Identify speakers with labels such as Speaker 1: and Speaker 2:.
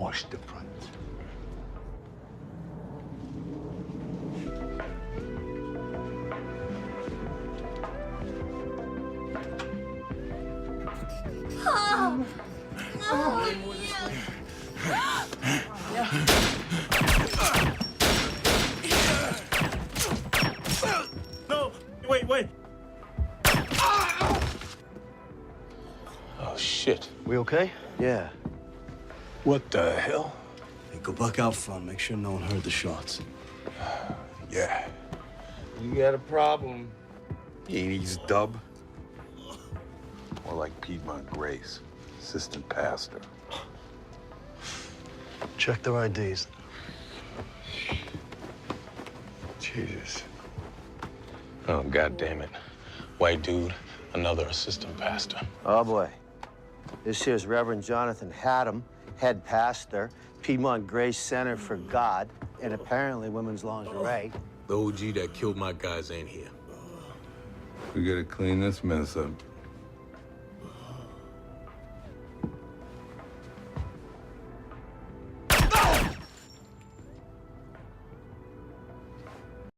Speaker 1: wash the front.
Speaker 2: No, wait.
Speaker 3: Oh, shit.
Speaker 4: We okay?
Speaker 1: Yeah.
Speaker 3: What the hell?
Speaker 4: Hey, go buck out front. Make sure no one heard the shots.
Speaker 3: Yeah.
Speaker 5: You got a problem.
Speaker 6: He's Dub. More like Piedmont Grace, assistant pastor.
Speaker 4: Check their IDs.
Speaker 6: Jesus.
Speaker 3: Oh, God damn it. White dude, another assistant pastor.
Speaker 7: Oh, boy. This here's Reverend Jonathan Haddam, head pastor, Piedmont Grace Center for God, and apparently women's lingerie.
Speaker 3: The OG that killed my guys ain't here.
Speaker 6: We gotta clean this mess up.